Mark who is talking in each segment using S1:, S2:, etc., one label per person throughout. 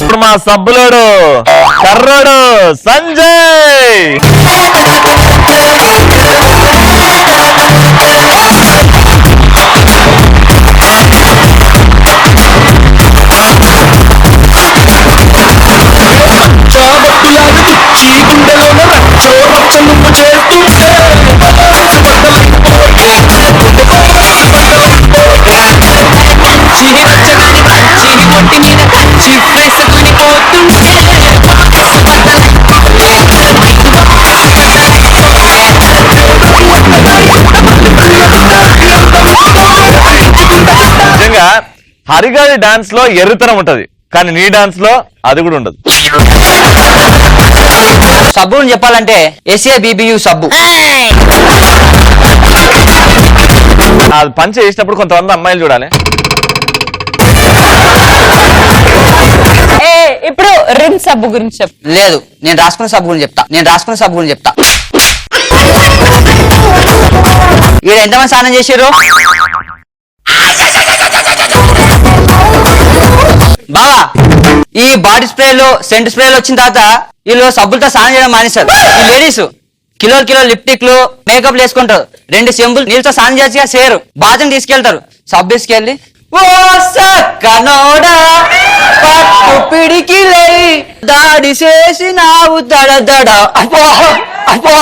S1: ఇప్పుడు మా సబ్బులోడు కర్రోడు సంజయ్. నిజంగా హరిగాడి డాన్స్ లో ఎర్రతనం ఉంటది, కానీ నీ డాన్స్ లో అది కూడా ఉండదు.
S2: సబ్బుని చెప్పాలంటే SABBU సబ్బు.
S1: అది పంచ చేసినప్పుడు కొంతమంది అమ్మాయిలు చూడాలి.
S3: ఇప్పుడు రిన్ సబ్బు గురించి చెప్.
S2: లేదు, నేను రాసుకున్న సబ్బు గురించి చెప్తా. వీడు ఎంతమంది స్నానం చేసారు బావా? ఈ బాడీ స్ప్రేలు సెంట్ స్ప్రేలు వచ్చిన తర్వాత వీళ్ళు సబ్బులతో స్నానం చేయడం మానేశారు. ఈ లేడీస్ కిలో లిప్టిక్లు మేకప్ వేసుకుంటారు, 2 చెంబులు నీళ్ళతో స్నానం చేసి చేయరు, బాత్రూమ్ తీసుకెళ్తారు. సబ్బు తీసుకెళ్ళి ఓ సక్కనోడా పట్టు పిడికిలై దాడి చేసి నావు దడదడ అపో అపో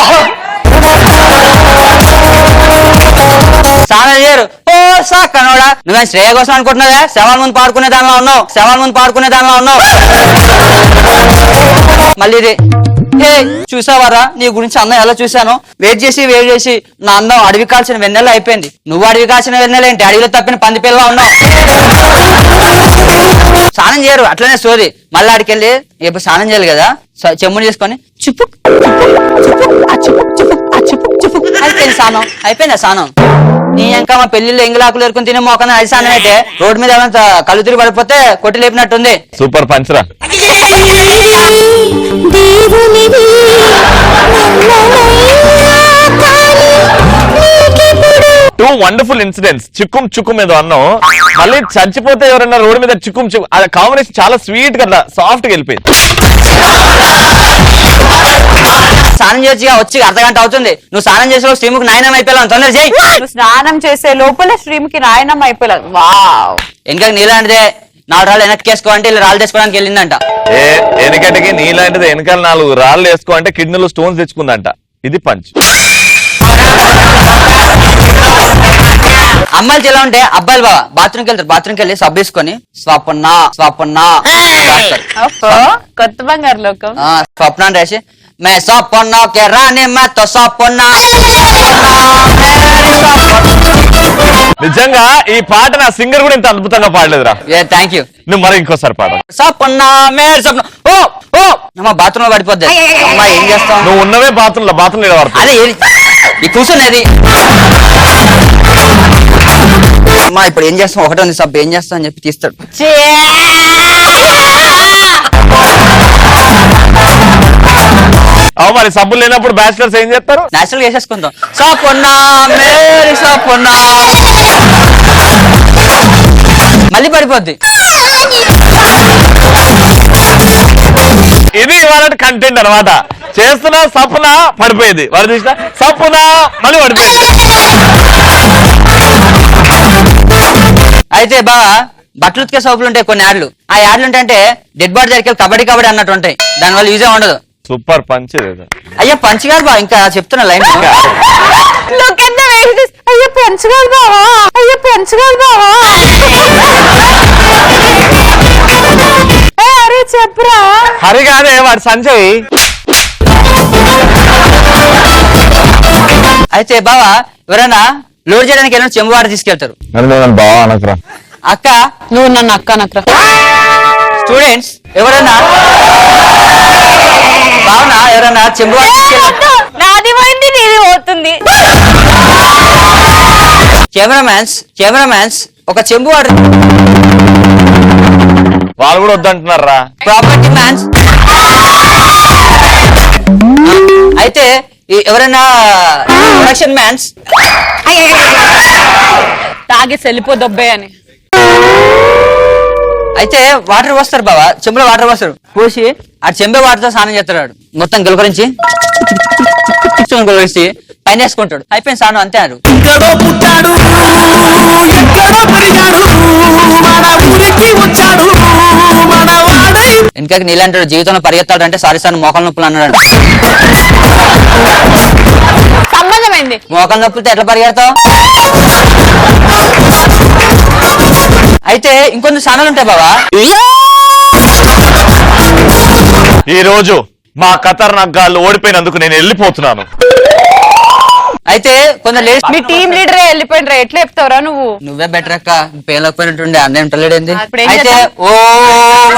S2: స్నానం చేయరు. ఓ సక్కనోడా, నువ్వే శ్రేయ కోసం అనుకుంటున్నావా? శవాల ముందు పాడుకునే దానిలో ఉన్నావు. మళ్ళీ చూసావారా నీ గురించి అందం ఎలా చూశాను? వెయిట్ చేసి నా అందం అడవి కాల్చిన వెన్నెల అయిపోయింది. నువ్వు అడవి కాల్చిన వెన్నెల ఏంటి? అడవిలో తప్పిన పంది పిల్ల ఉన్నావు. స్నానం చేయరు, అట్లనే సోది. మళ్ళీ ఆడికెళ్ళి ఇప్పుడు స్నానం చేయాలి కదా, చెమ్ముని చేసుకొని అయిపోయిందా స్నానం? నీ ఇంకా మా పెళ్లిలో ఎంగిలాకులు ఎరుకుని తినే మోకన అది స్నానం అయితే రోడ్డు మీద ఏమైనా కళ్ళు తిరిగి పడిపోతే కొట్టి లేపినట్టుంది.
S1: సూపర్ పంచరా. 2 వండర్ఫుల్ ఇన్సిడెంట్స్. చిక్కుం ఏదో అన్నాం, మళ్ళీ చచ్చిపోతే ఎవరన్నా రోడ్డు మీద చిక్కుం అది కాంబినేషన్ చాలా స్వీట్ కదా, సాఫ్ట్ గా వెళ్ళిపోయింది.
S2: స్నానం చేసి వచ్చి అర్ధగంట అవుతుంది. నువ్వు స్నానం చేసే శ్రీముఖి నాయనం అయిపోయావు. తొందర చేయి.
S3: నువ్వు స్నానం చేసే లోపల శ్రీముఖి నాయనం అయిపోయావు. వావ్,
S2: ఇంకా నీలాంటిదే 4 రాళ్ళు వెనక్కేసుకో అంటే ఇలా రాళ్ళు తెచ్చుకోవడానికి వెళ్ళిందంట.
S1: వెనకటికి నీలాంటిది వెనకాల 4 రాళ్ళు వేసుకో అంటే కిడ్నీలో స్టోన్స్ తెచ్చుకుందంట. ఇది పంచ్.
S2: అమ్మాయిలు ఎలా ఉంటే అబ్బాయిలు బాగా బాత్రూమ్కి వెళ్ళి సబ్బు వేసుకొని స్వప్న
S3: కొత్త బంగారు లోకం
S2: స్వప్న అని రాసి మే స్వప్న కే రాని మే తో స్వప్న.
S1: నిజంగా ఈ పాట నా సింగర్ కూడా ఇంత అద్భుతంగా పాడలేదురా.
S2: Thank you.
S1: నువ్వు మరి ఇంకోసారి పాట.
S2: స్వప్న మే స్వప్న. ఓ ఓ అమ్మా బాత్రూమ్ లో పడిపోద్ది. అమ్మా ఏం చేస్తాం?
S1: నువ్వు ఉన్నవే బాత్రూమ్
S2: అదే ఈ కూర్చున్నది. అమ్మా ఇప్పుడు ఏం చేస్తాం? ఒకటే ఉంది సబ్బు, ఏం చేస్తాం అని చెప్పి తీస్తాడు.
S1: మరి సబ్బులు లేనప్పుడు బ్యాచిలర్స్ ఏం చేస్తారు?
S2: నేచురల్ వేసేసుకుంటాం. సపన్నా మేరీ సపన్నా మళ్ళీ పడిపోద్ది.
S1: ఇది ఇవాళ కంటెంట్ అనమాట. చేస్తున్నా సపన పడిపోయేది, వాడు తీసిన సపన మళ్ళీ పడిపోయింది.
S2: అయితే బాగా బట్టలు ఉతికే సోపులు ఉంటాయి కొన్ని యాడ్లు. ఆ యాడ్లు ఉంటాయంటే డెడ్ బాడీ దగ్గరికి కబడ్డీ అన్నట్టు ఉంటాయి. దానివల్ల యూజే ఉండదు.
S1: Super punch.
S2: అయ్యా పంచ్ గారు బా ఇంకా చెప్తున్నా లైన్.
S3: చెప్పరా
S1: హరి కాదే వాడు సంజయ్.
S2: అయితే బావా ఎవరైనా లోడ్ చేయడానికి ఏమైనా చెంబు వాటర్ తీసుకెళ్తారు.
S1: బావా అనకరా.
S2: అక్క
S3: నువ్వు నన్ను అక్క అనకరా.
S2: స్టూడెంట్స్ ఎవరైనా బావనా ఎవరైనా చెంబు వాటర్ తీసుకెళ్తారు.
S3: నాది పోయింది నీది పోతుంది.
S2: కెమెరామ్యాన్స్ ఒక చెంబు వాటర్.
S1: వాళ్ళు కూడా వద్దంటున్నారా.
S2: ప్రాపర్టీ మ్యాన్స్ అయితే ఎవరైనా ప్రొడక్షన్ మ్యాన్స్
S3: తాగేసి వెళ్ళిపోదొబ్బే అని.
S2: అయితే వాటర్ పోస్తారు బావా, చెంబులో వాటర్ పోస్తారు, పోసి ఆ చెంబే వాటర్తో స్నానం చేస్తాడు వాడు. మొత్తం గులకరించి గులకరించి పైన వేసుకుంటాడు, అయిపోయింది స్నానం అంతే అడు.
S4: ఎక్కడో పుట్టాడు ఎక్కడో పెరిగాడు మన ఊరికి వచ్చాడు మన వాడై
S2: ఇంకా నీళ్ళంటాడు జీవితంలో పరిగెత్తాడు అంటే సారీ సార్ మోకాల నొప్పులు అన్నాడు.
S3: సంబంధమైంది.
S2: మోకాల నొప్పులతో ఎట్లా పరిగెడతావు? అయితే ఇంకొన్ని స్నానాలు ఉంటాయి బావా.
S1: ఈ రోజు మా ఖతర్నాక్ గాళ్ళు ఓడిపోయినందుకు నేను వెళ్ళిపోతున్నాను.
S2: అయితే కొందరు లేడీస్
S3: మీ టీం లీడరే వెళ్ళిపోయినరా, ఎట్లా చెప్తావురా నువ్వు?
S2: నువ్వే బెటర్ అక్క, పేలకపోయినట్టుండే అన్నీ ఉంటలేడేంది.
S3: ఇప్పుడు ఏం
S2: అయితే
S3: చేద్దాం?
S2: ఓ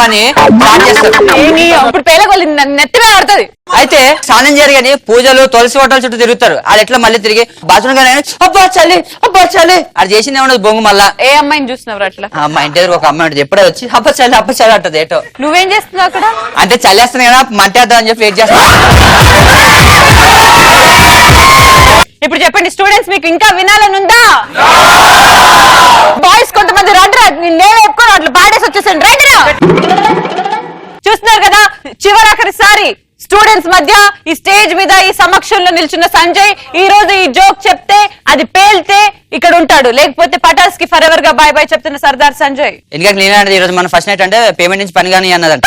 S2: అని స్టార్ట్ చేస్తారు.
S3: ఏమి ఇప్పుడు పేలగొల్లి నెత్తి మీద పడుతుంది.
S2: అయితే స్నానం చేయరు కానీ పూజలు తులసి హోటల్ చుట్టూ తిరుగుతారు. అది ఎట్లా మళ్ళీ తిరిగి బాత్రూమ్ కానీ అబ్బా చలి అది చేసింది ఏమన్నా బొంగు మళ్ళా.
S3: ఏ అమ్మాయిని చూస్తున్నావు అట్లా?
S2: మా ఇంటి దగ్గర ఒక అమ్మాయి ఉంటుంది, ఎప్పుడే వచ్చి అబ్బా చలి అంటది ఏటో.
S3: నువ్వేం చేస్తున్నావు అక్కడ?
S2: అంటే చల్లేస్తుంది కదా మంటేద్దాం అని చెప్పి వెయిట్ చేస్తా.
S3: ఇప్పుడు చెప్పండి స్టూడెంట్స్, మీకు ఇంకా వినాలని ఉందా? బాయ్స్ కొంతమంది రండిరా, నేను ఎక్కువ అట్లా పాడేసి వచ్చేసాను, రండిరా. చూస్తున్నారు కదా, చివరాఖరిసారి స్టూడెంట్స్ మధ్య ఈ స్టేజ్ మీద ఈ సమక్షంలో నిల్చున్న సంజయ్ ఈ రోజు ఈ జోక్ చెప్తే అది పేల్తే ఇక్కడ ఉంటాడు, లేకపోతే పటాస్ కి ఫర్ ఎవర్ గా బాయ్ బాయ్ చెప్తున్న సర్దార్ సంజయ్.
S2: ఎందుకంటే నేనే ఈ రోజు మన ఫస్ట్ నైట్ అంటే పేమెంట్ నుంచి పని కానీ అన్నదంట.